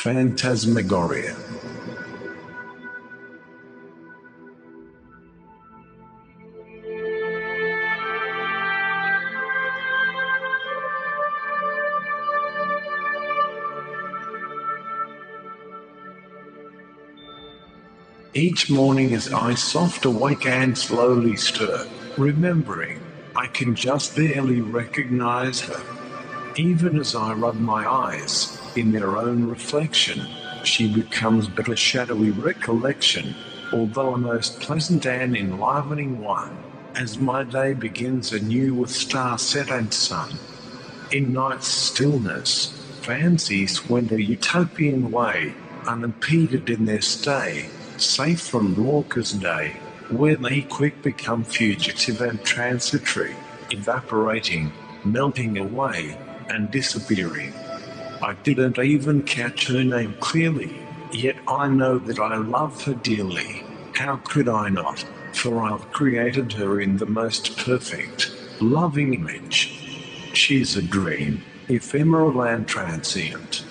Phantasmagoria. Each morning as I soft awake and slowly stir, remembering I can just barely recognize her. Even as I rub my eyes, in their own reflection, she becomes but a shadowy recollection, although a most pleasant and enlivening one, as my day begins anew with star set and sun. In night's stillness, fancies went a utopian way, unimpeded in their stay, safe from raucous day, where they quick become fugitive and transitory, evaporating, melting away, and disappearing. I didn't even catch her name clearly, yet I know that I love her dearly. How could I not? For I've created her in the most perfect, loving image. She's a dream, ephemeral and transient.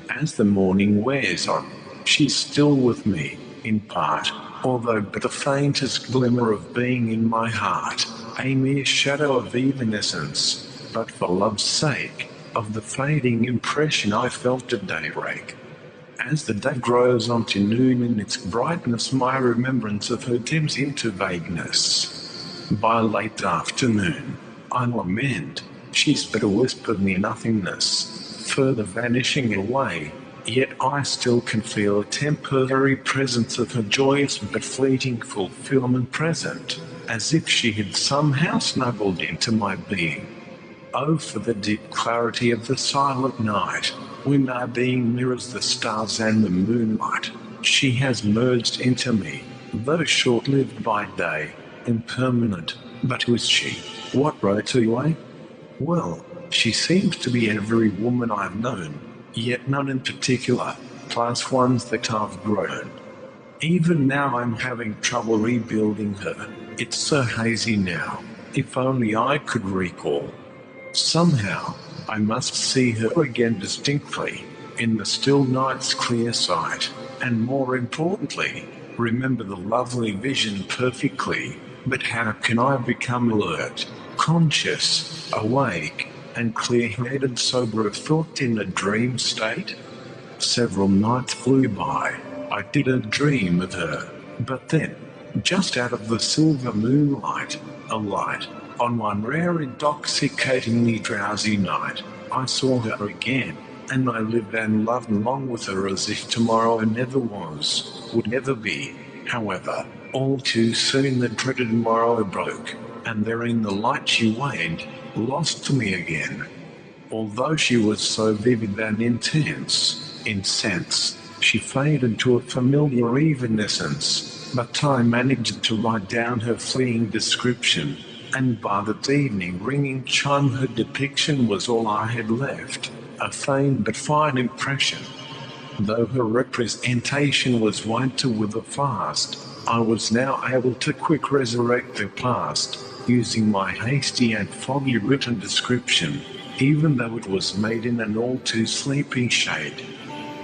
As the morning wears on, she's still with me, in part, although but the faintest glimmer of being in my heart, a mere shadow of evanescence, but for love's sake, of the fading impression I felt at daybreak. As the day grows on to noon in its brightness, my remembrance of her dims into vagueness. By late afternoon, I lament, she's but a whisper near nothingness, further vanishing away, yet I still can feel a temporary presence of her joyous but fleeting fulfillment present, as if she had somehow snuggled into my being. Oh, for the deep clarity of the silent night, when our being mirrors the stars and the moonlight. She has merged into me, though short-lived by day, impermanent, but who is she? What wrote away? Well, she seems to be every woman I've known, yet none in particular, plus ones that I've grown. Even now I'm having trouble rebuilding her. It's so hazy now. If only I could recall. Somehow, I must see her again distinctly, in the still night's clear sight, and more importantly, remember the lovely vision perfectly. But how can I become alert, conscious, awake, and clear-headed sober of thought in a dream state? Several nights flew by. I didn't dream of her, but then, just out of the silver moonlight, a light, on one rare intoxicatingly drowsy night, I saw her again, and I lived and loved along with her as if tomorrow never was, would never be. However, all too soon the dreaded morrow broke, and there in the light she waned, lost to me again. Although she was so vivid and intense, in sense, she faded to a familiar evanescence, but I managed to write down her fleeting description, and by that evening ringing chime her depiction was all I had left, a faint but fine impression. Though her representation was wont to wither fast, I was now able to quick resurrect the past, using my hasty and foggy written description, even though it was made in an all too sleepy shade.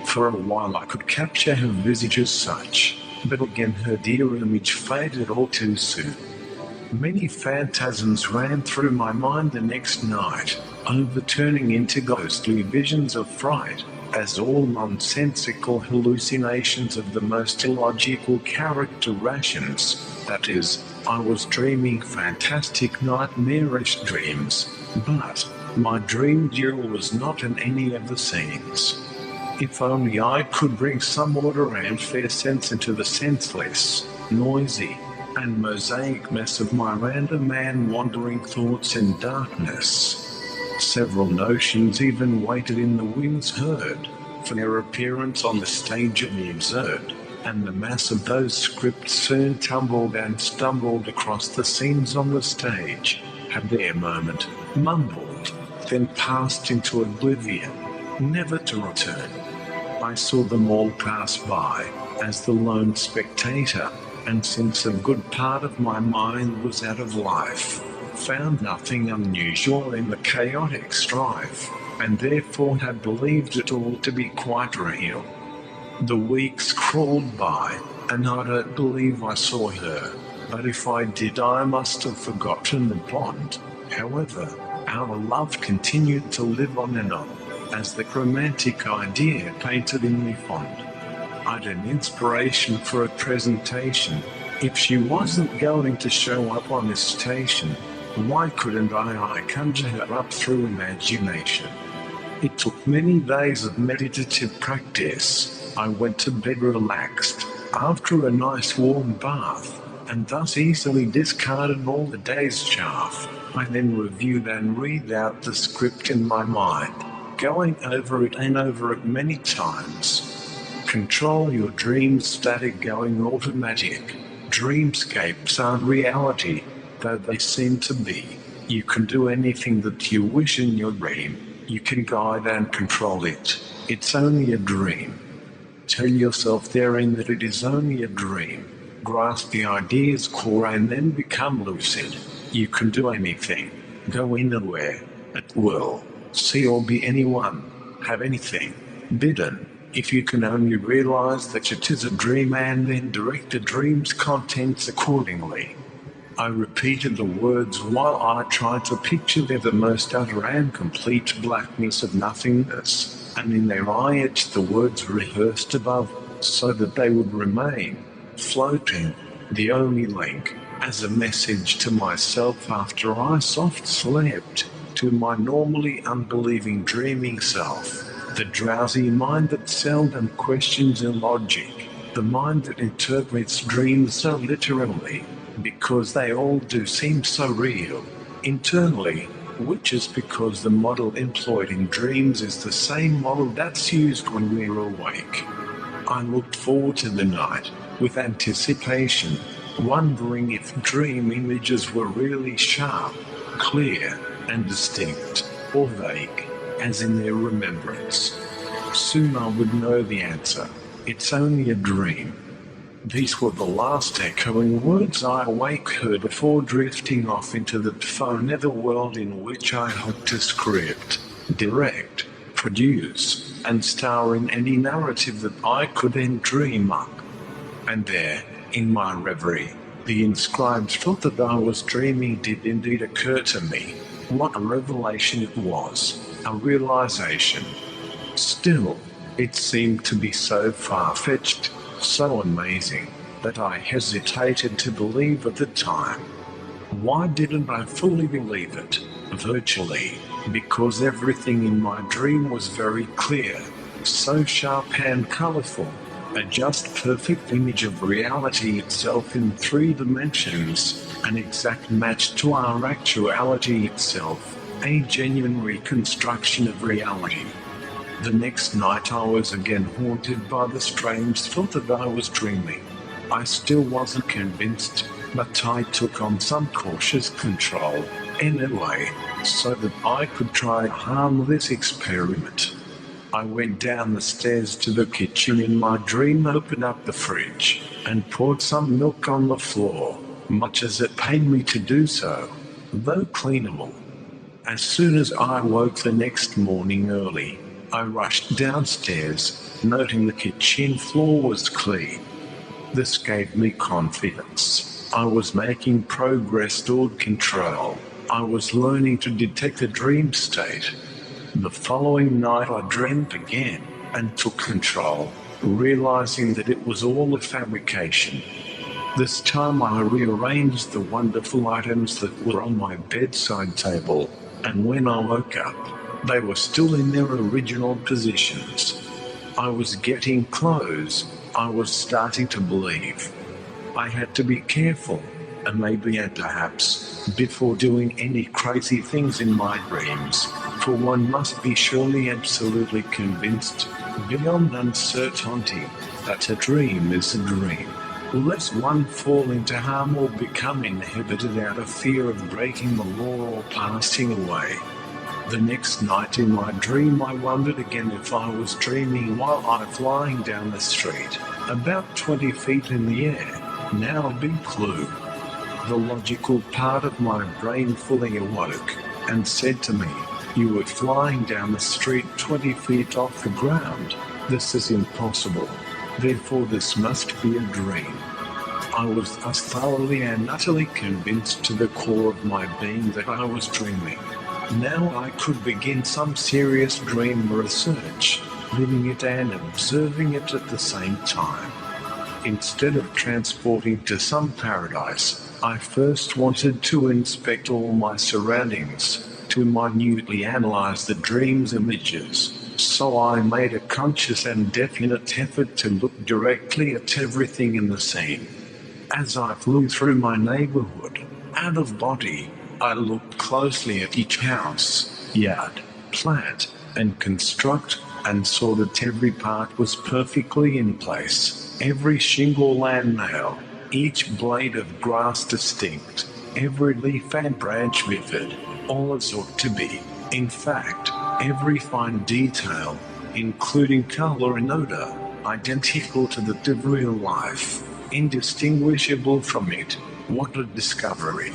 For a while I could capture her visage as such, but again her dear image faded all too soon. Many phantasms ran through my mind the next night, overturning into ghostly visions of fright, as all nonsensical hallucinations of the most illogical character rations, that is, I was dreaming fantastic nightmarish dreams, but my dream duel was not in any of the scenes. If only I could bring some order and fair sense into the senseless, noisy, and mosaic mess of my random and wandering thoughts in darkness. Several notions even waited in the wings heard, for their appearance on the stage of the absurd, and the mass of those scripts soon tumbled and stumbled across the scenes on the stage, had their moment, mumbled, then passed into oblivion, never to return. I saw them all pass by, as the lone spectator, and since a good part of my mind was out of life, found nothing unusual in the chaotic strife, and therefore had believed it all to be quite real. The weeks crawled by, and I don't believe I saw her, but if I did I must have forgotten the bond. However, our love continued to live on and on, as the romantic idea painted in me fond. I'd an inspiration for a presentation. If she wasn't going to show up on this station, why couldn't I conjure her up through imagination? It took many days of meditative practice. I went to bed relaxed, after a nice warm bath, and thus easily discarded all the day's chaff. I then reviewed and read out the script in my mind, going over it and over it many times. Control your dreams, static going automatic. Dreamscapes aren't reality, though they seem to be. You can do anything that you wish in your dream. You can guide and control it. It's only a dream. Tell yourself therein that it is only a dream. Grasp the idea's core and then become lucid. You can do anything. Go anywhere. At will. See or be anyone. Have anything. Bidden. If you can only realize that it is a dream and then direct the dream's contents accordingly. I repeated the words while I tried to picture the most utter and complete blackness of nothingness, and in their eye etched the words rehearsed above, so that they would remain, floating, the only link, as a message to myself after I soft slept, to my normally unbelieving dreaming self, the drowsy mind that seldom questions in logic, the mind that interprets dreams so literally, because they all do seem so real, internally, which is because the model employed in dreams is the same model that's used when we're awake. I looked forward to the night, with anticipation, wondering if dream images were really sharp, clear, and distinct, or vague, as in their remembrance. Soon I would know the answer. It's only a dream. These were the last echoing words I awake heard before drifting off into the netherworld in which I hoped to script, direct, produce, and star in any narrative that I could then dream up. And there, in my reverie, the inscribed thought that I was dreaming did indeed occur to me. What a revelation it was, a realization. Still, it seemed to be so far-fetched, so amazing, that I hesitated to believe at the time. Why didn't I fully believe it? Virtually, because everything in my dream was very clear, so sharp and colorful, a just perfect image of reality itself in 3 dimensions, an exact match to our actuality itself, a genuine reconstruction of reality. The next night I was again haunted by the strange thought that I was dreaming. I still wasn't convinced, but I took on some cautious control, anyway, so that I could try a harmless experiment. I went down the stairs to the kitchen in my dream, opened up the fridge, and poured some milk on the floor, much as it pained me to do so, though cleanable. As soon as I woke the next morning early, I rushed downstairs, noting the kitchen floor was clean. This gave me confidence. I was making progress toward control. I was learning to detect a dream state. The following night I dreamed again, and took control, realizing that it was all a fabrication. This time I rearranged the wonderful items that were on my bedside table, and when I woke up, they were still in their original positions. I was getting close. I was starting to believe. I had to be careful, and maybe and perhaps, before doing any crazy things in my dreams, for one must be surely absolutely convinced, beyond uncertainty, that a dream is a dream. lest one fall into harm or become inhibited out of fear of breaking the law or passing away. The next night in my dream I wondered again if I was dreaming while I flying down the street, about 20 feet in the air. Now a big clue. The logical part of my brain fully awoke and said to me, "You were flying down the street 20 feet off the ground. This is impossible. Therefore this must be a dream." I was thus thoroughly and utterly convinced to the core of my being that I was dreaming. Now I could begin some serious dream research, living it and observing it at the same time. Instead of transporting to some paradise, I first wanted to inspect all my surroundings, to minutely analyze the dream's images. So I made a conscious and definite effort to look directly at everything in the scene. As I flew through my neighborhood, out of body, I looked closely at each house, yard, plant, and construct, and saw that every part was perfectly in place, every shingle and nail, each blade of grass distinct, every leaf and branch vivid, all as ought to be. In fact, every fine detail, including color and odor, identical to that of real life, indistinguishable from it. What a discovery!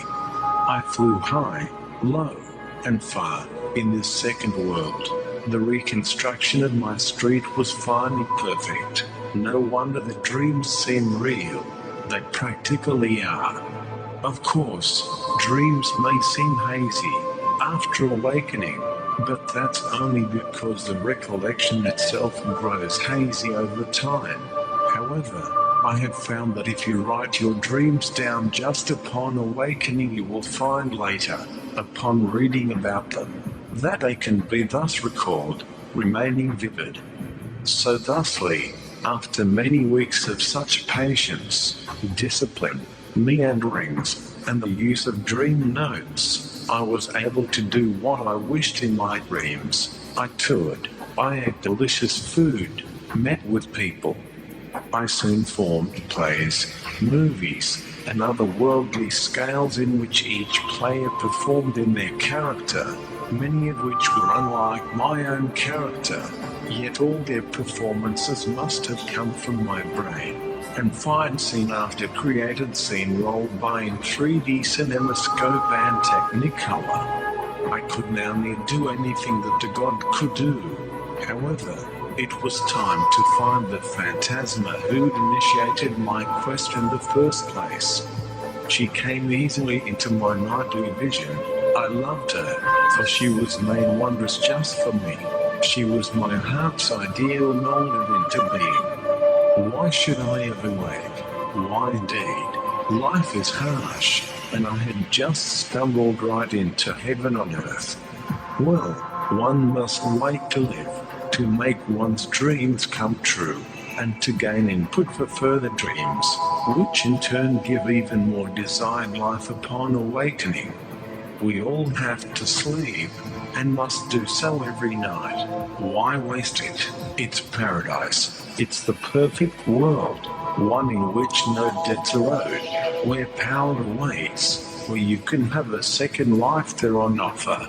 I flew high, low, and far in this second world. The reconstruction of my street was finally perfect. No wonder the dreams seem real. They practically are. Of course, dreams may seem hazy after awakening, but that's only because the recollection itself grows hazy over time. However, I have found that if you write your dreams down just upon awakening, you will find later, upon reading about them, that they can be thus recalled, remaining vivid. So thusly, after many weeks of such patience, discipline, meanderings, and the use of dream notes, I was able to do what I wished in my dreams. I toured, I ate delicious food, met with people. I soon formed plays, movies, and other worldly scales in which each player performed in their character, many of which were unlike my own character, yet all their performances must have come from my brain. And fine scene after created scene rolled by in 3D cinemascope and Technicolor. I could now near do anything that a god could do. However, it was time to find the phantasma who'd initiated my quest in the first place. She came easily into my nightly vision. I loved her, for she was made wondrous just for me. She was my heart's ideal molded into being. Why should I ever wake? Why indeed? Life is harsh, and I had just stumbled right into heaven on earth. Well, one must wait to live, to make one's dreams come true, and to gain input for further dreams, which in turn give even more desired life upon awakening. We all have to sleep, and must do so every night. Why waste it? It's paradise. It's the perfect world, one in which no debts are owed, where power awaits, where you can have a second life there on offer.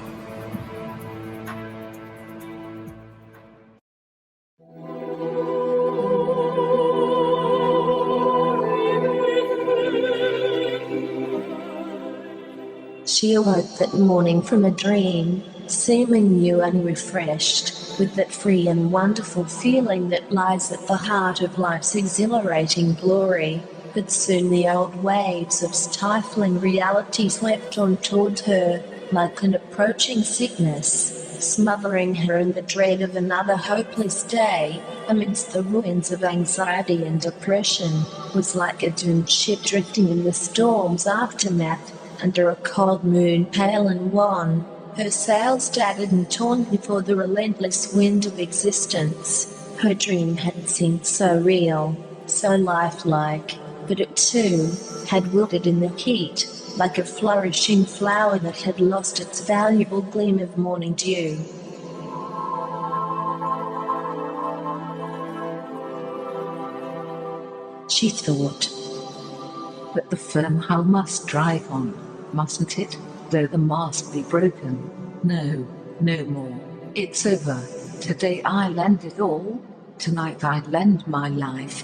She awoke that morning from a dream, seeming new and refreshed, with that free and wonderful feeling that lies at the heart of life's exhilarating glory. But soon the old waves of stifling reality swept on toward her, like an approaching sickness, smothering her in the dread of another hopeless day. Amidst the ruins of anxiety and depression, was like a doomed ship drifting in the storm's aftermath, under a cold moon, pale and wan, her sails tattered and torn before the relentless wind of existence. Her dream had seemed so real, so lifelike, but it too had wilted in the heat, like a flourishing flower that had lost its valuable gleam of morning dew. She thought, But the firm hull must drive on, mustn't it? Though the mast be broken. No, no more. It's over. Today I lend it all. Tonight I lend my life.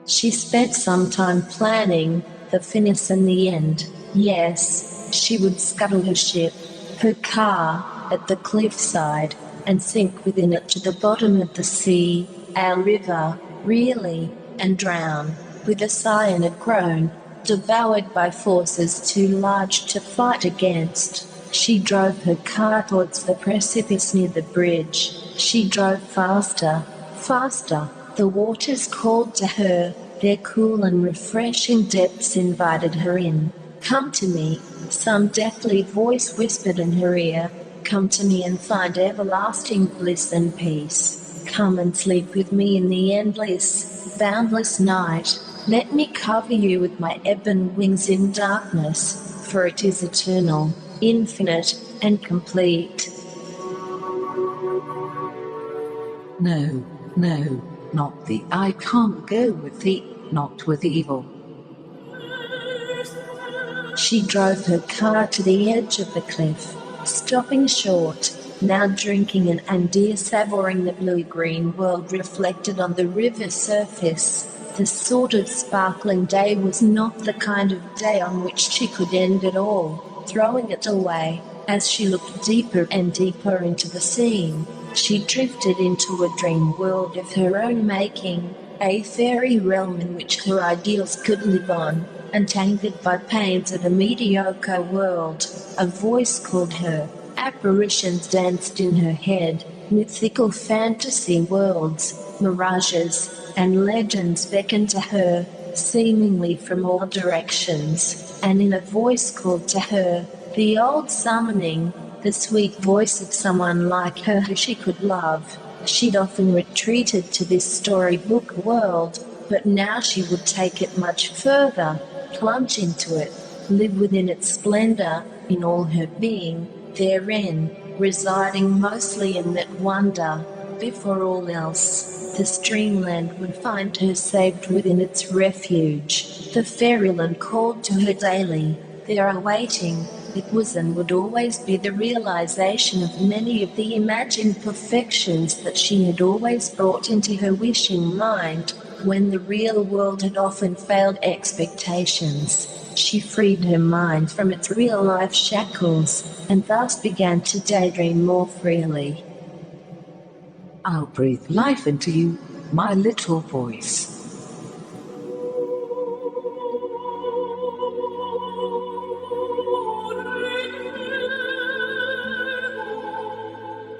She spent some time planning the finish and the end. Yes, she would scuttle her ship, her car, at the cliffside, and sink within it to the bottom of the sea, our river, really, and drown, with a sigh and a groan, devoured by forces too large to fight against. She drove her car towards the precipice near the bridge. She drove faster, faster. The waters called to her, their cool and refreshing depths invited her in. Come to me, some deathly voice whispered in her ear. Come to me and find everlasting bliss and peace. Come and sleep with me in the endless, boundless night. Let me cover you with my ebon wings in darkness, for it is eternal, infinite, and complete. No, no, not thee. I can't go with thee, not with evil. She drove her car to the edge of the cliff, stopping short, now drinking and dear savouring the blue-green world reflected on the river surface. The sort of sparkling day was not the kind of day on which she could end it all, throwing it away. As she looked deeper and deeper into the scene, she drifted into a dream world of her own making, a fairy realm in which her ideals could live on, untangled by pains of a mediocre world. A voice called her, apparitions danced in her head, mythical fantasy worlds, mirages, and legends beckoned to her, seemingly from all directions, and in a voice called to her, the old summoning, the sweet voice of someone like her who she could love. She'd often retreated to this storybook world, but now she would take it much further, plunge into it, live within its splendor, in all her being, therein, residing mostly in that wonder. Before all else, this dreamland would find her saved within its refuge. The fairyland called to her daily, there awaiting. It was and would always be the realization of many of the imagined perfections that she had always brought into her wishing mind, when the real world had often failed expectations. She freed her mind from its real-life shackles, and thus began to daydream more freely. I'll breathe life into you, my little voice.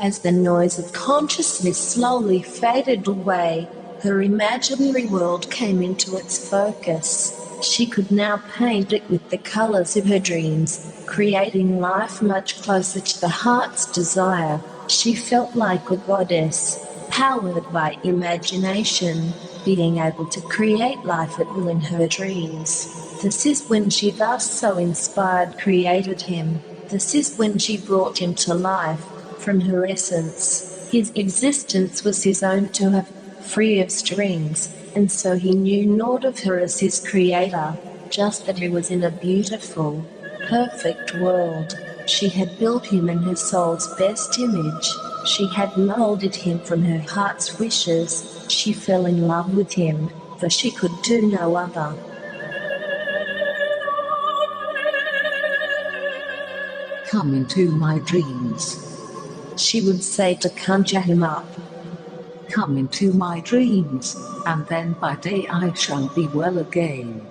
As the noise of consciousness slowly faded away, her imaginary world came into its focus. She could now paint it with the colors of her dreams, creating life much closer to the heart's desire. She felt like a goddess, powered by imagination, being able to create life at will in her dreams. This is when she, thus so inspired, created him. This is when she brought him to life. From her essence, his existence was his own to have, free of strings, and so he knew naught of her as his creator, just that he was in a beautiful, perfect world. She had built him in her soul's best image. She had molded him from her heart's wishes. She fell in love with him, for she could do no other. Come into my dreams, she would say to conjure him up. Come into my dreams, and then by day I shall be well again.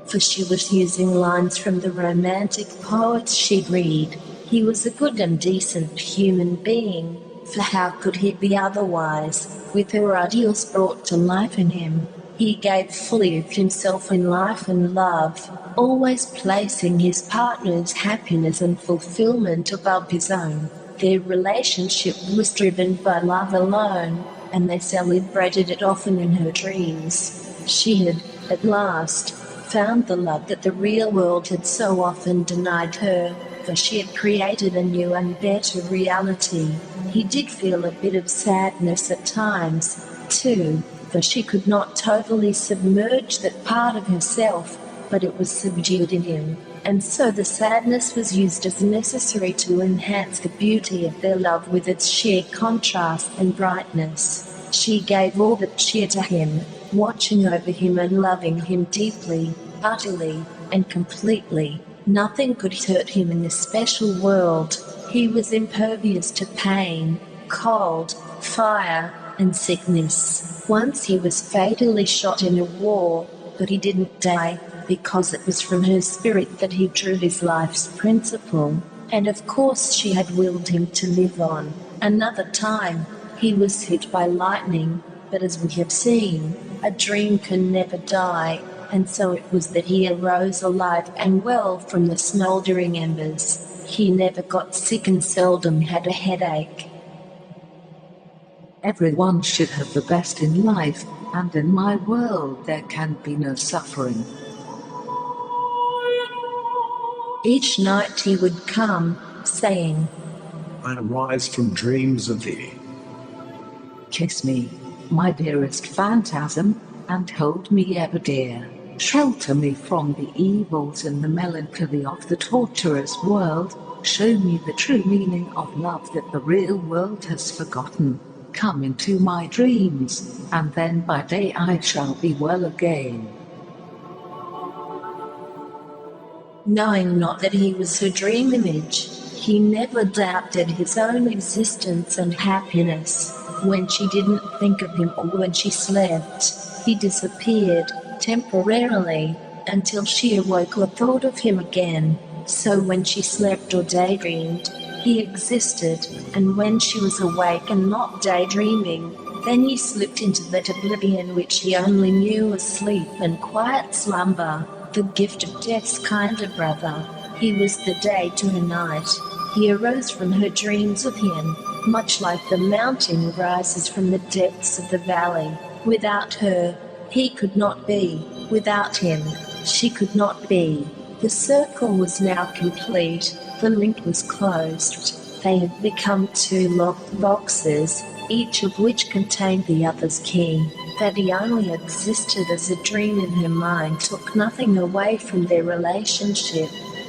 For she was using lines from the romantic poets she'd read. He was a good and decent human being, for how could he be otherwise, with her ideals brought to life in him? He gave fully of himself in life and love, always placing his partner's happiness and fulfillment above his own. Their relationship was driven by love alone, and they celebrated it often in her dreams. She had, at last, found the love that the real world had so often denied her. for she had created a new and better reality. He did feel a bit of sadness at times, too, for she could not totally submerge that part of herself, but it was subdued in him, and so the sadness was used as necessary to enhance the beauty of their love with its sheer contrast and brightness. She gave all that she had to him, watching over him and loving him deeply, utterly, and completely. Nothing could hurt him in this special world. He was impervious to pain, cold, fire, and sickness. Once he was fatally shot in a war, but he didn't die, because it was from her spirit that he drew his life's principle, and of course she had willed him to live on. Another time, he was hit by lightning, but as we have seen, a dream can never die, and so it was that he arose alive and well from the smouldering embers. He never got sick and seldom had a headache. Everyone should have the best in life, and in my world there can be no suffering. Each night he would come, saying, I arise from dreams of thee. Kiss me, my dearest phantasm, and hold me ever dear. Shelter me from the evils and the melancholy of the torturous world. Show me the true meaning of love that the real world has forgotten. Come into my dreams, and then by day I shall be well again. Knowing not that he was her dream image, he never doubted his own existence and happiness. When she didn't think of him or when she slept, he disappeared, temporarily, until she awoke or thought of him again. So when she slept or daydreamed, he existed, and when she was awake and not daydreaming, then he slipped into that oblivion which he only knew as sleep and quiet slumber, the gift of death's kinder brother. He was the day to her night. He arose from her dreams of him, much like the mountain rises from the depths of the valley. Without her, he could not be. Without him, she could not be. The circle was now complete. The link was closed. They had become two locked boxes, each of which contained the other's key. That he only existed as a dream in her mind took nothing away from their relationship,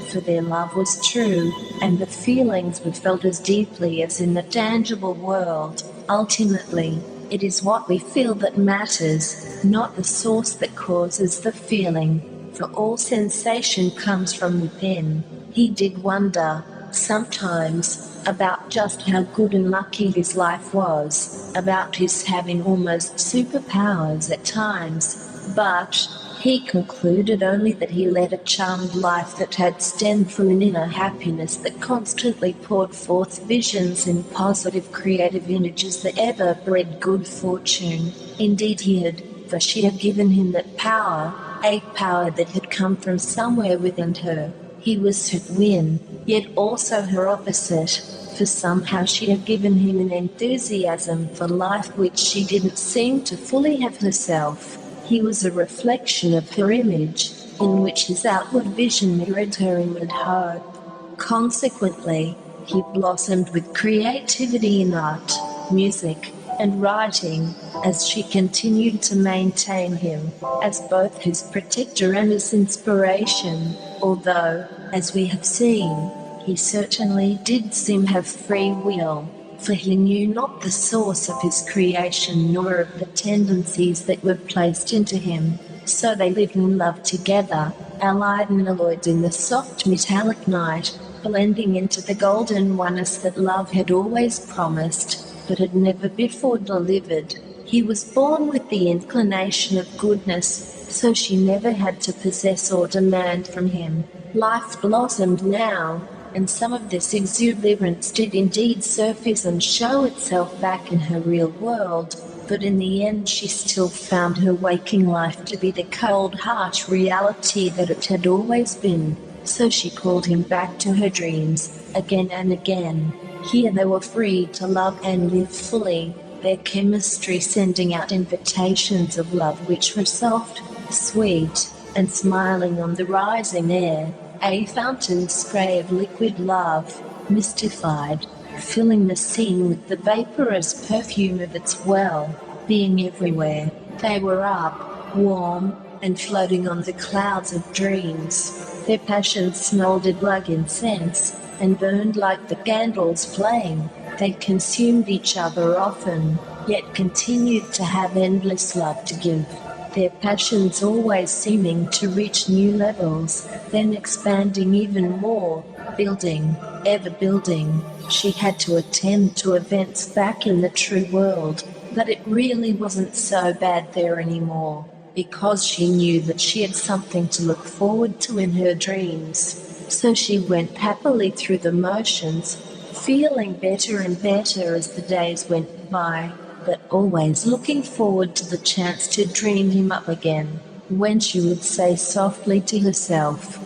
for their love was true, and the feelings were felt as deeply as in the tangible world. Ultimately, it is what we feel that matters, not the source that causes the feeling, for all sensation comes from within. He did wonder, sometimes, about just how good and lucky his life was, about his having almost superpowers at times, but he concluded only that he led a charmed life that had stemmed from an inner happiness that constantly poured forth visions and positive creative images that ever bred good fortune. Indeed he had, for she had given him that power, a power that had come from somewhere within her. He was her twin, yet also her opposite, for somehow she had given him an enthusiasm for life which she didn't seem to fully have herself. He was a reflection of her image, in which his outward vision mirrored her inward hope. Consequently, he blossomed with creativity in art, music, and writing, as she continued to maintain him as both his protector and his inspiration, although, as we have seen, he certainly did seem have free will, for he knew not the source of his creation nor of the tendencies that were placed into him. So they lived in love together, allied and alloyed in the soft metallic night, blending into the golden oneness that love had always promised, but had never before delivered. He was born with the inclination of goodness, so she never had to possess or demand from him. Life blossomed now, and some of this exuberance did indeed surface and show itself back in her real world, but in the end she still found her waking life to be the cold, harsh reality that it had always been. So she called him back to her dreams, again and again. Here they were free to love and live fully, their chemistry sending out invitations of love which were soft, sweet, and smiling on the rising air. a fountain spray of liquid love, mystified, filling the scene with the vaporous perfume of its well-being everywhere. They were up, warm, and floating on the clouds of dreams. Their passion smoldered like incense, and burned like the candle's flame. They consumed each other often, yet continued to have endless love to give. Their passions always seeming to reach new levels, then expanding even more, building, ever building. She had to attend to events back in the true world, but it really wasn't so bad there anymore, because she knew that she had something to look forward to in her dreams. So she went happily through the motions, feeling better and better as the days went by, but always looking forward to the chance to dream him up again, when she would say softly to herself,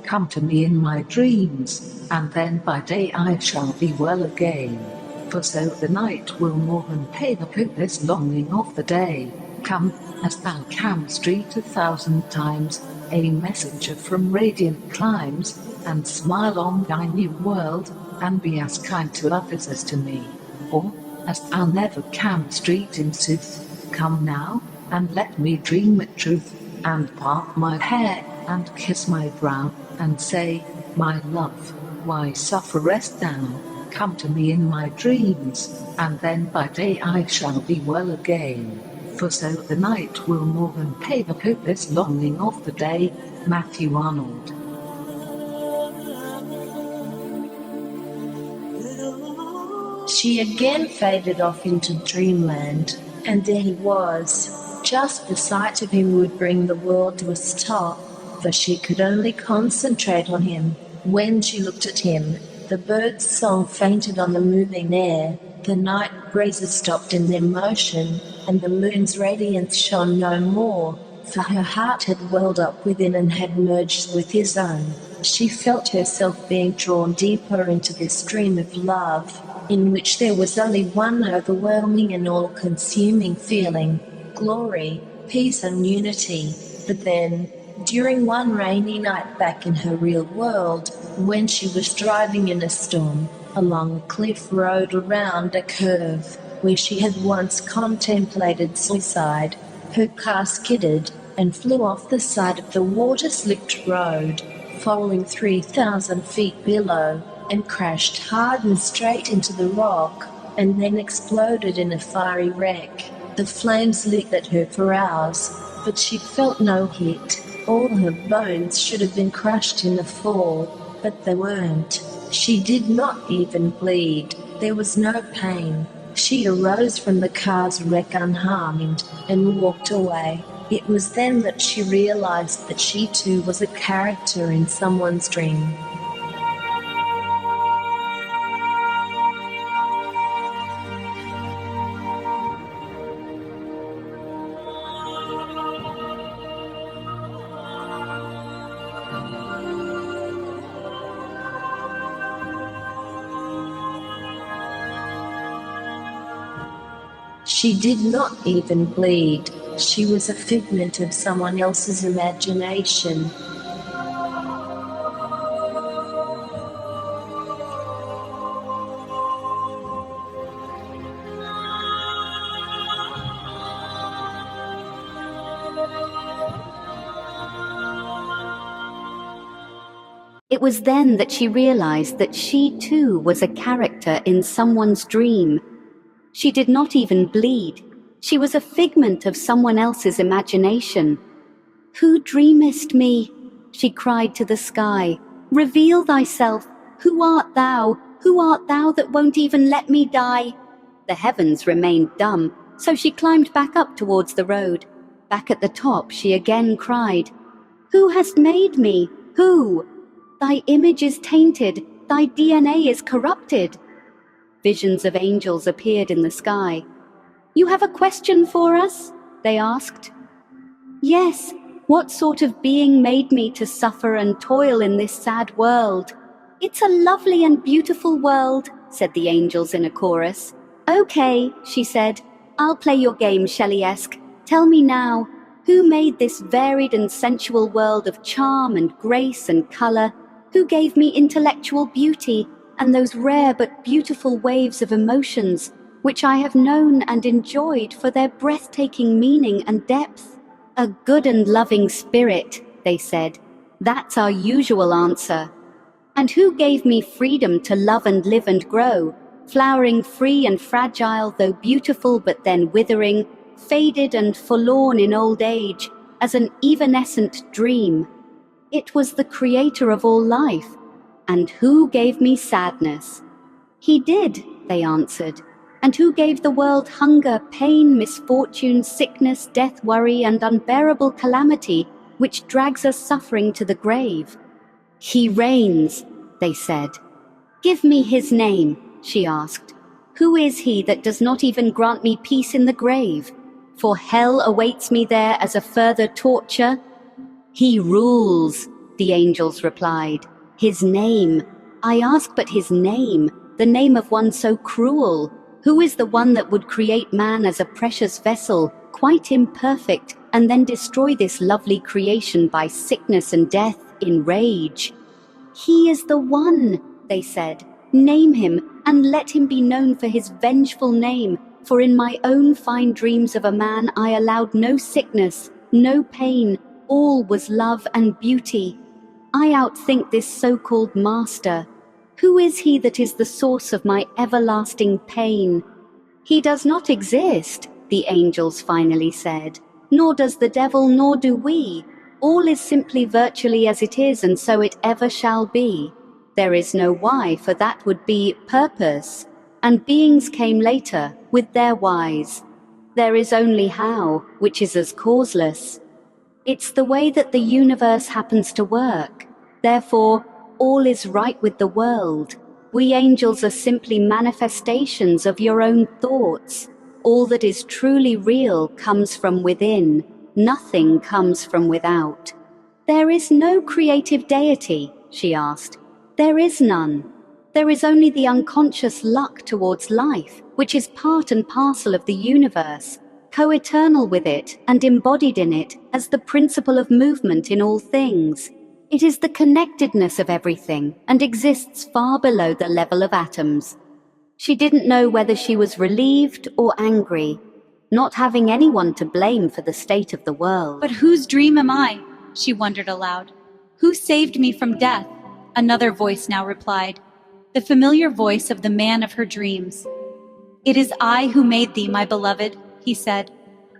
"Come to me in my dreams, and then by day I shall be well again. For so the night will more than pay the hopeless longing of the day. Come, as thou camst street 1,000 times, a messenger from radiant climes, and smile on thy new world, and be as kind to others as to me. Or, as thou never camst street in sooth, come now, and let me dream with truth, and part my hair, and kiss my brow, and say, my love, why sufferest thou? Come to me in my dreams, and then by day I shall be well again. For so the night will more than pay the hopeless longing of the day." Matthew Arnold. She again faded off into dreamland, and there he was. Just the sight of him would bring the world to a stop, for she could only concentrate on him. When she looked at him, the birds' song fainted on the moving air, the night breezes stopped in their motion, and the moon's radiance shone no more, for her heart had welled up within and had merged with his own. She felt herself being drawn deeper into this dream of love, in which there was only one overwhelming and all-consuming feeling: glory, peace and unity. But then, during one rainy night back in her real world, when she was driving in a storm, along a cliff road around a curve, where she had once contemplated suicide, her car skidded and flew off the side of the water-slicked road, falling 3,000 feet below, and crashed hard and straight into the rock, and then exploded in a fiery wreck. The flames lit at her for hours, but she felt no hit. All her bones should have been crushed in the fall, but they weren't. She did not even bleed. There was no pain. She arose from the car's wreck unharmed and walked away. It was then that she realized that she too was a character in someone's dream. She did not even bleed. She was a figment of someone else's imagination. It was then that she realized that she too was a character in someone's dream. She did not even bleed. She was a figment of someone else's imagination. "Who dreamest me?" she cried to the sky. "Reveal thyself. Who art thou? Who art thou that won't even let me die?" The heavens remained dumb, so she climbed back up towards the road. Back at the top, she again cried, "Who hast made me? Who? Thy image is tainted. Thy DNA is corrupted." Visions of angels appeared in the sky. "You have a question for us?" they asked. "Yes, what sort of being made me to suffer and toil in this sad world?" "It's a lovely and beautiful world," said the angels in a chorus. "Okay," she said, "I'll play your game, Shelley-esque. Tell me now, Who made this varied and sensual world of charm and grace and color? Who gave me intellectual beauty and those rare but beautiful waves of emotions which I have known and enjoyed for their breathtaking meaning and depth? A good and loving spirit, they said. That's our usual answer. And who gave me freedom to love and live and grow, flowering free and fragile, though beautiful but then withering, faded and forlorn in old age, as an evanescent dream? It was the creator of all life. And who gave me sadness? He did, they answered. And who gave the world hunger, pain, misfortune, sickness, death, worry, and unbearable calamity, which drags us suffering to the grave? He reigns, they said. Give me his name, she asked. Who is he that does not even grant me peace in the grave? For hell awaits me there as a further torture. He rules, the angels replied. His name. I ask but his name, the name of one so cruel. Who is the one that would create man as a precious vessel, quite imperfect, and then destroy this lovely creation by sickness and death in rage? He is the one, they said. Name him, and let him be known for his vengeful name, for in my own fine dreams of a man I allowed no sickness, no pain, all was love and beauty. I outthink this so-called master. Who is he that is the source of my everlasting pain? He does not exist, the angels finally said. Nor does the devil, nor do we. All is simply virtually as it is, and so it ever shall be. There is no why, for that would be purpose. And beings came later, with their whys. There is only how, which is as causeless. It's the way that the universe happens to work. Therefore, all is right with the world. We angels are simply manifestations of your own thoughts. All that is truly real comes from within. Nothing comes from without. There is no creative deity, she asked. There is none. There is only the unconscious luck towards life, which is part and parcel of the universe, co-eternal with it and embodied in it as the principle of movement in all things. It is the connectedness of everything and exists far below the level of atoms. She didn't know whether she was relieved or angry, not having anyone to blame for the state of the world. But whose dream am I? She wondered aloud. Who saved me from death? Another voice now replied, the familiar voice of the man of her dreams. It is I who made thee, my beloved, he said.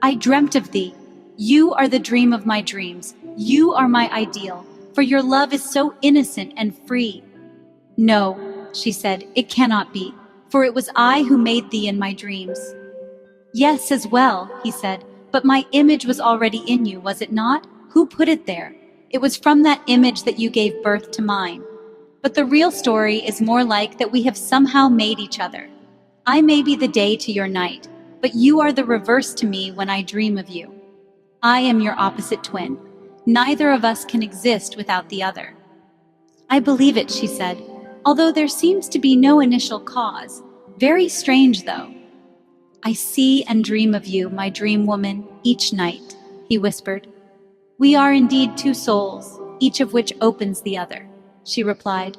I dreamt of thee. You are the dream of my dreams. You are my ideal, for your love is so innocent and free. No, she said, it cannot be, for it was I who made thee in my dreams. Yes, as well, he said, but my image was already in you, was it not? Who put it there? It was from that image that you gave birth to mine. But the real story is more like that we have somehow made each other. I may be the day to your night, but you are the reverse to me when I dream of you. I am your opposite twin. Neither of us can exist without the other. I believe it, she said, although there seems to be no initial cause. Very strange, though. I see and dream of you, my dream woman, each night, he whispered. We are indeed two souls, each of which opens the other, she replied.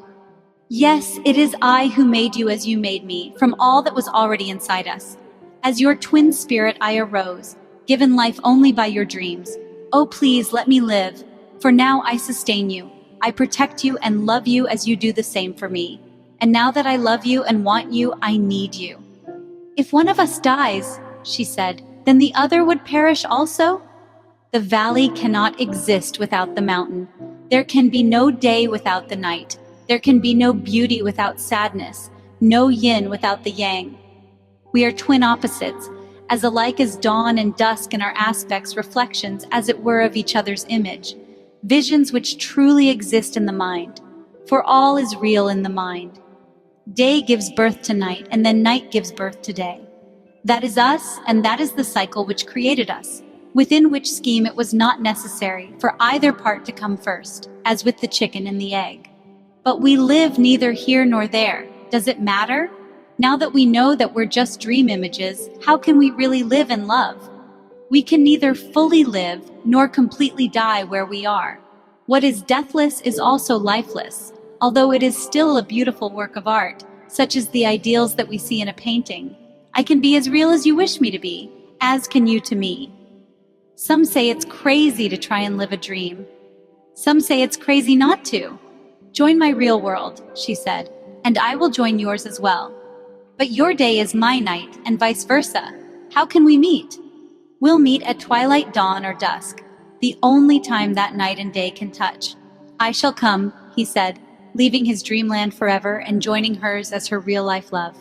Yes, it is I who made you as you made me, from all that was already inside us. As your twin spirit I arose, given life only by your dreams. Oh, please let me live, for now I sustain you. I protect you and love you as you do the same for me. And now that I love you and want you, I need you. If one of us dies, she said, then the other would perish also? The valley cannot exist without the mountain. There can be no day without the night. There can be no beauty without sadness, no yin without the yang. We are twin opposites, as alike as dawn and dusk in our aspects, reflections, as it were, of each other's image, visions which truly exist in the mind, for all is real in the mind. Day gives birth to night, and then night gives birth to day. That is us, and that is the cycle which created us, within which scheme it was not necessary for either part to come first, as with the chicken and the egg. But we live neither here nor there. Does it matter? Now that we know that we're just dream images, how can we really live and love? We can neither fully live nor completely die where we are. What is deathless is also lifeless, although it is still a beautiful work of art, such as the ideals that we see in a painting. I can be as real as you wish me to be, as can you to me. Some say it's crazy to try and live a dream. Some say it's crazy not to. Join my real world, she said, and I will join yours as well. But your day is my night, and vice versa. How can we meet? We'll meet at twilight, dawn, or dusk, the only time that night and day can touch. I shall come, he said, leaving his dreamland forever and joining hers as her real-life love.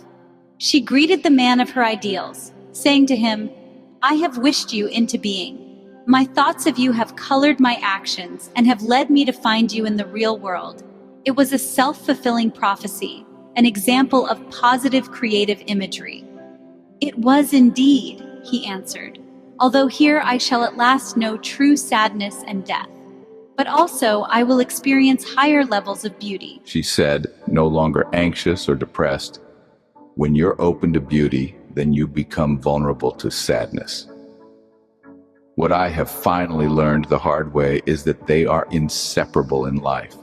She greeted the man of her ideals, saying to him, I have wished you into being. My thoughts of you have colored my actions and have led me to find you in the real world. It was a self-fulfilling prophecy, an example of positive creative imagery. It was indeed, he answered, although here I shall at last know true sadness and death. But also I will experience higher levels of beauty. She said, no longer anxious or depressed. When you're open to beauty, then you become vulnerable to sadness. What I have finally learned the hard way is that they are inseparable in life.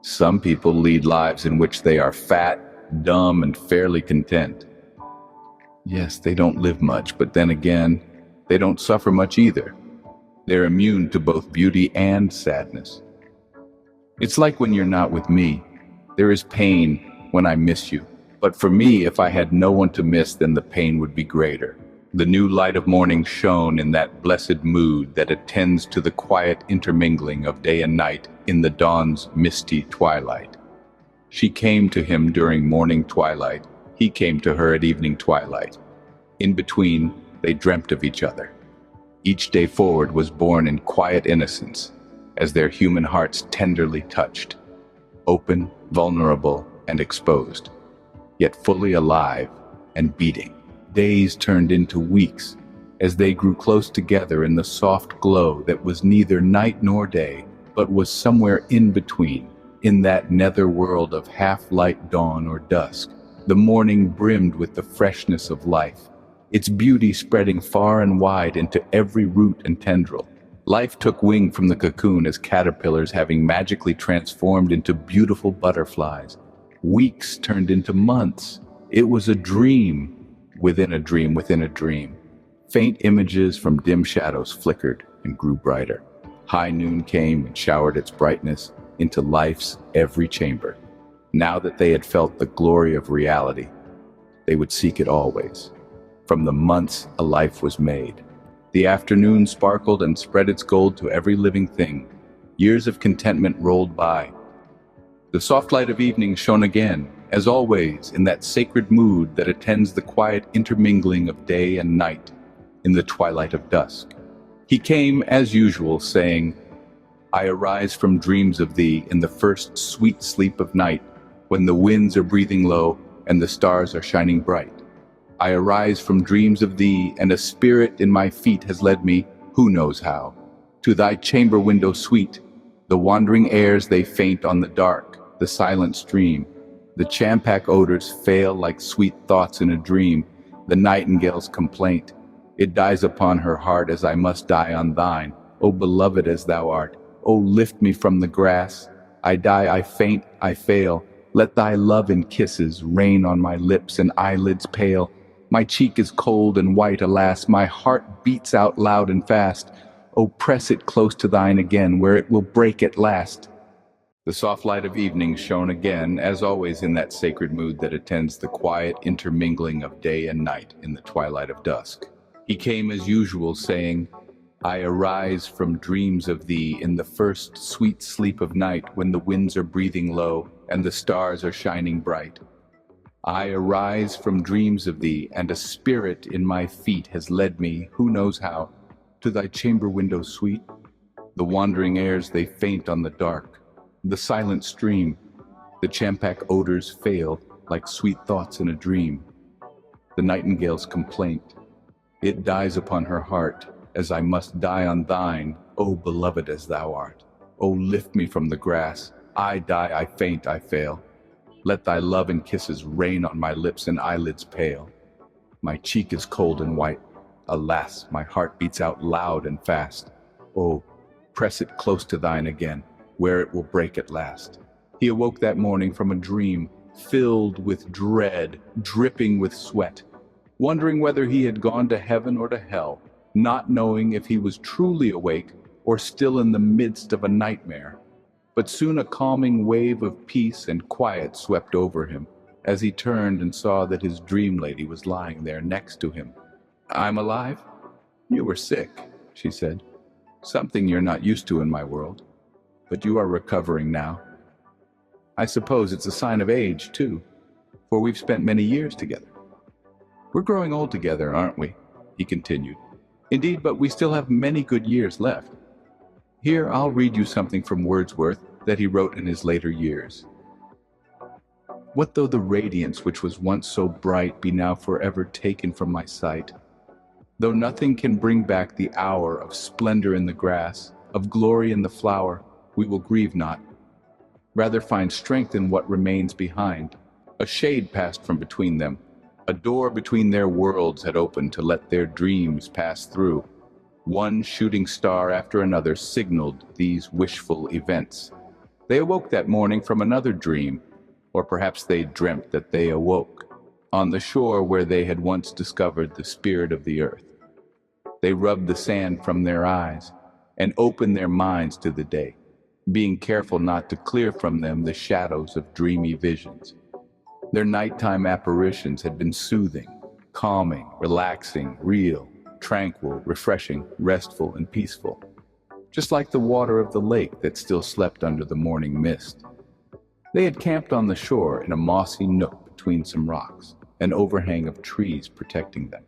Some people lead lives in which they are fat, dumb, and fairly content. Yes, they don't live much, but then again, they don't suffer much either. They're immune to both beauty and sadness. It's like when you're not with me. There is pain when I miss you. But for me, if I had no one to miss, then the pain would be greater. The new light of morning shone in that blessed mood that attends to the quiet intermingling of day and night in the dawn's misty twilight. She came to him during morning twilight. He came to her at evening twilight. In between, they dreamt of each other. Each day forward was born in quiet innocence, as their human hearts tenderly touched, open, vulnerable, and exposed, yet fully alive and beating. Days turned into weeks, as they grew close together in the soft glow that was neither night nor day, but was somewhere in between, in that nether world of half-light dawn or dusk. The morning brimmed with the freshness of life, its beauty spreading far and wide into every root and tendril. Life took wing from the cocoon as caterpillars, having magically transformed into beautiful butterflies. Weeks turned into months. It was a dream within a dream within a dream. Faint images from dim shadows flickered and grew brighter. High noon came and showered its brightness into life's every chamber. Now that they had felt the glory of reality, they would seek it always. From the months a life was made. The afternoon sparkled and spread its gold to every living thing. Years of contentment rolled by. The soft light of evening shone again, as always, in that sacred mood that attends the quiet intermingling of day and night in the twilight of dusk. He came, as usual, saying, I arise from dreams of thee in the first sweet sleep of night, when the winds are breathing low and the stars are shining bright. I arise from dreams of thee, and a spirit in my feet has led me, who knows how, to thy chamber window sweet. The wandering airs they faint on the dark, the silent stream. The champak odors fail like sweet thoughts in a dream. The nightingale's complaint, it dies upon her heart as I must die on thine. O beloved as thou art, O lift me from the grass. I die, I faint, I fail. Let thy love and kisses rain on my lips and eyelids pale. My cheek is cold and white, alas, my heart beats out loud and fast. O press it close to thine again, where it will break at last. The soft light of evening shone again, as always in that sacred mood that attends the quiet intermingling of day and night in the twilight of dusk. He came as usual, saying, I arise from dreams of thee in the first sweet sleep of night, when the winds are breathing low and the stars are shining bright. I arise from dreams of thee, and a spirit in my feet has led me, who knows how, to thy chamber window sweet. The wandering airs they faint on the dark, the silent stream. The champak odors fail like sweet thoughts in a dream. The nightingale's complaint, it dies upon her heart, as I must die on thine, O beloved as thou art. O lift me from the grass. I die, I faint, I fail. Let thy love and kisses rain on my lips and eyelids pale. My cheek is cold and white. Alas, my heart beats out loud and fast. Oh, press it close to thine again, where it will break at last. He awoke that morning from a dream, filled with dread, dripping with sweat, wondering whether he had gone to heaven or to hell, not knowing if he was truly awake or still in the midst of a nightmare. But soon a calming wave of peace and quiet swept over him, as he turned and saw that his dream lady was lying there next to him. "I'm alive? You were sick," she said. "Something you're not used to in my world. But you are recovering now. I suppose it's a sign of age, too, for we've spent many years together. We're growing old together, aren't we?" he continued. "Indeed, but we still have many good years left. Here, I'll read you something from Wordsworth that he wrote in his later years. What though the radiance which was once so bright be now forever taken from my sight? Though nothing can bring back the hour of splendor in the grass, of glory in the flower, we will grieve not. Rather find strength in what remains behind. A shade passed from between them. A door between their worlds had opened to let their dreams pass through. One shooting star after another signaled these wishful events. They awoke that morning from another dream, or perhaps they dreamt that they awoke, on the shore where they had once discovered the spirit of the earth. They rubbed the sand from their eyes and opened their minds to the day, being careful not to clear from them the shadows of dreamy visions. Their nighttime apparitions had been soothing, calming, relaxing, real, tranquil, refreshing, restful, and peaceful, just like the water of the lake that still slept under the morning mist. They had camped on the shore in a mossy nook between some rocks, an overhang of trees protecting them.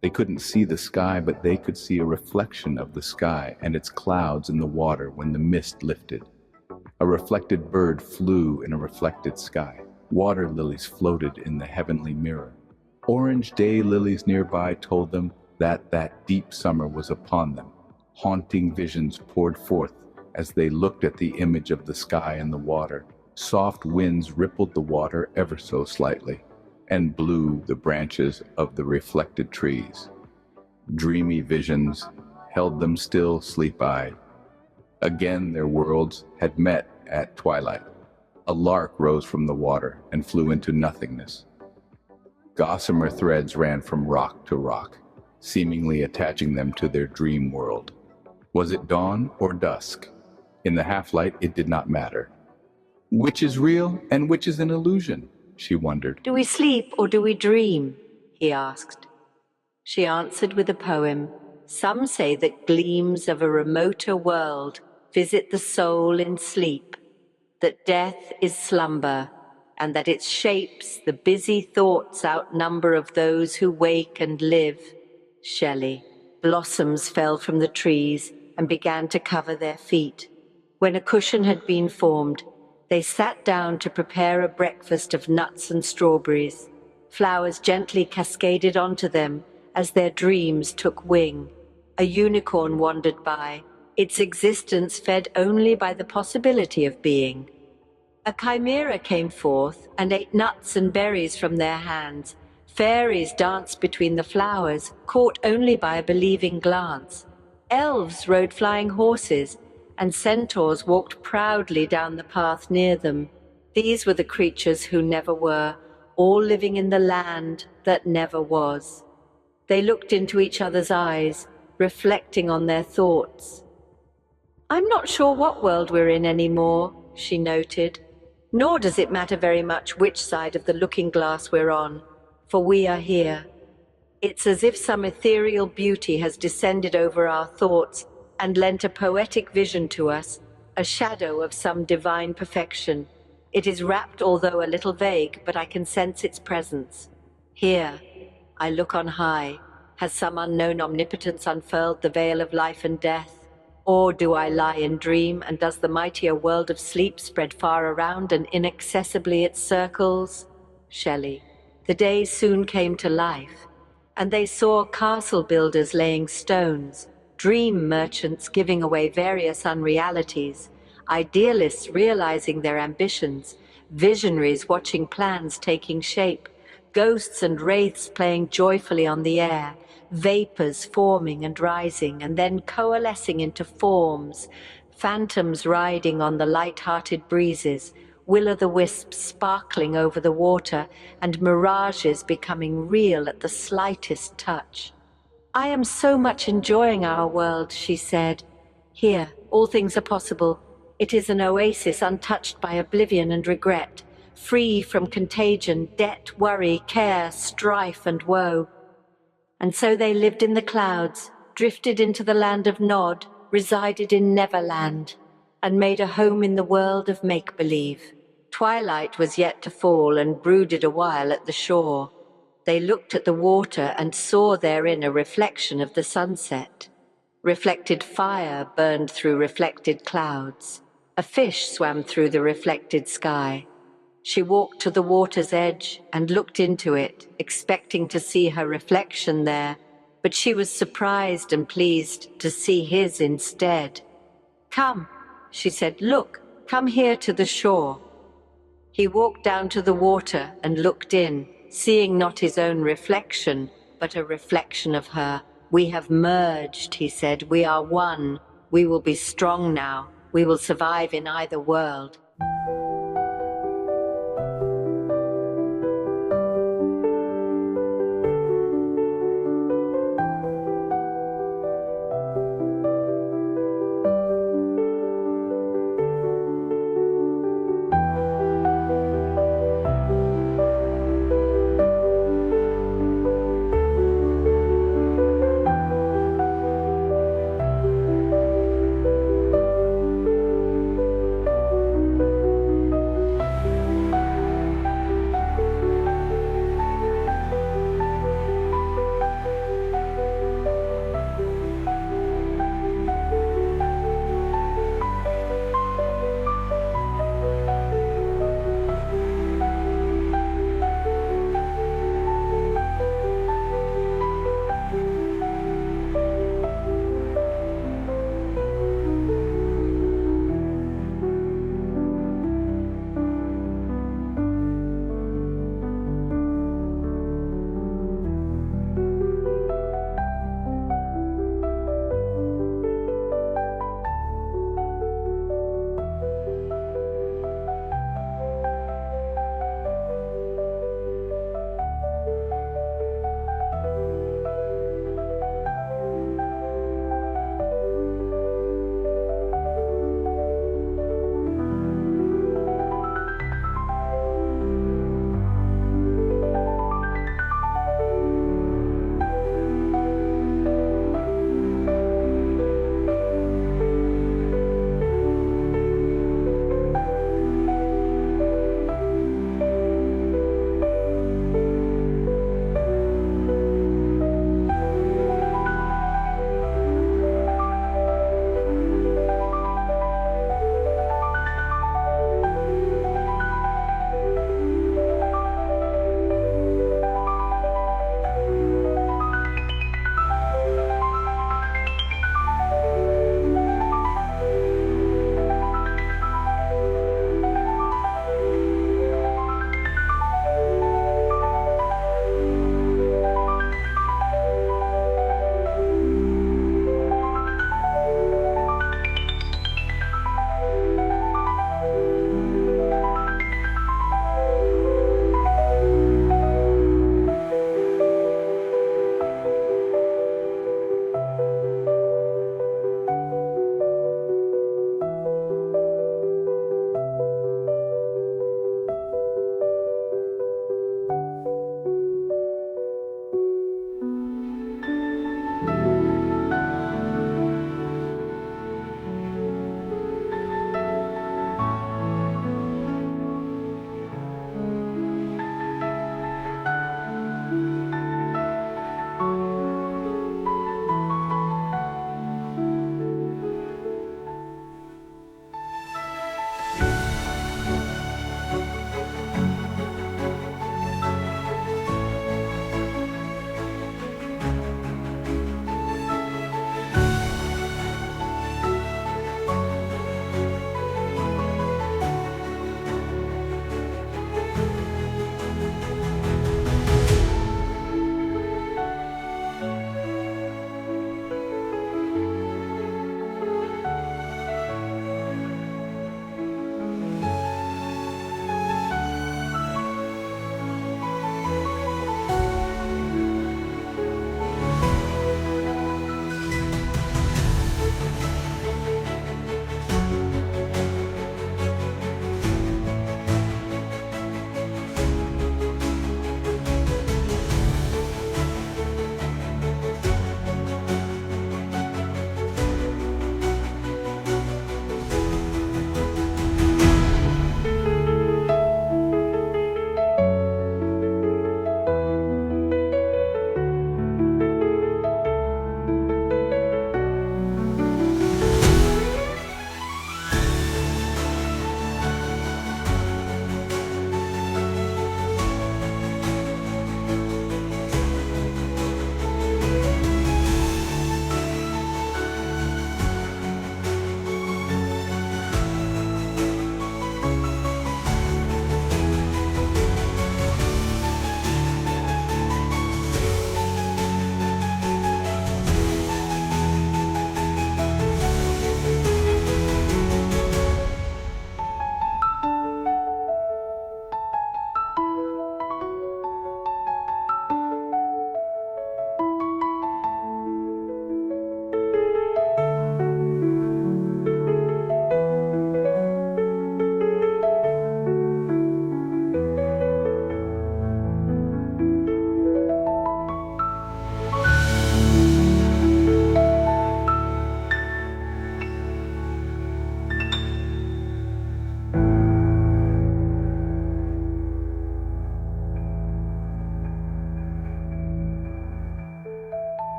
They couldn't see the sky, but they could see a reflection of the sky and its clouds in the water when the mist lifted. A reflected bird flew in a reflected sky. Water lilies floated in the heavenly mirror. Orange day lilies nearby told them that deep summer was upon them. Haunting visions poured forth as they looked at the image of the sky and the water. Soft winds rippled the water ever so slightly and blew the branches of the reflected trees. Dreamy visions held them still sleep-eyed. Again their worlds had met at twilight. A lark rose from the water and flew into nothingness. Gossamer threads ran from rock to rock, seemingly attaching them to their dream world. Was it dawn or dusk? In the half-light, it did not matter. Which is real and which is an illusion? She wondered. "Do we sleep or do we dream?" he asked. She answered with a poem. "Some say that gleams of a remoter world visit the soul in sleep, that death is slumber, and that its shapes, the busy thoughts outnumber of those who wake and live." Shelley. Blossoms fell from the trees and began to cover their feet. When a cushion had been formed, they sat down to prepare a breakfast of nuts and strawberries. Flowers gently cascaded onto them as their dreams took wing. A unicorn wandered by, its existence fed only by the possibility of being. A chimera came forth and ate nuts and berries from their hands. Fairies danced between the flowers, caught only by a believing glance. Elves rode flying horses, and centaurs walked proudly down the path near them. These were the creatures who never were, all living in the land that never was. They looked into each other's eyes, reflecting on their thoughts. "I'm not sure what world we're in anymore," she noted. "Nor does it matter very much which side of the looking glass we're on, for we are here. It's as if some ethereal beauty has descended over our thoughts and lent a poetic vision to us, a shadow of some divine perfection. It is wrapped, although a little vague, but I can sense its presence. Here, I look on high. Has some unknown omnipotence unfurled the veil of life and death? Or do I lie and dream, and does the mightier world of sleep spread far around and inaccessibly it circles?" Shelley. The day soon came to life, and they saw castle builders laying stones, dream merchants giving away various unrealities, idealists realizing their ambitions, visionaries watching plans taking shape, ghosts and wraiths playing joyfully on the air, vapors forming and rising, and then coalescing into forms, phantoms riding on the light-hearted breezes, will-o'-the-wisps sparkling over the water, and mirages becoming real at the slightest touch. "I am so much enjoying our world," she said. "Here, all things are possible. It is an oasis untouched by oblivion and regret, free from contagion, debt, worry, care, strife, and woe." And so they lived in the clouds, drifted into the land of Nod, resided in Neverland, and made a home in the world of make-believe. Twilight was yet to fall and brooded a while at the shore. They looked at the water and saw therein a reflection of the sunset. Reflected fire burned through reflected clouds. A fish swam through the reflected sky. She walked to the water's edge and looked into it, expecting to see her reflection there, but she was surprised and pleased to see his instead. "Come," she said, "look, come here to the shore." He walked down to the water and looked in, seeing not his own reflection, but a reflection of her. "We have merged," he said. "We are one. We will be strong now. We will survive in either world."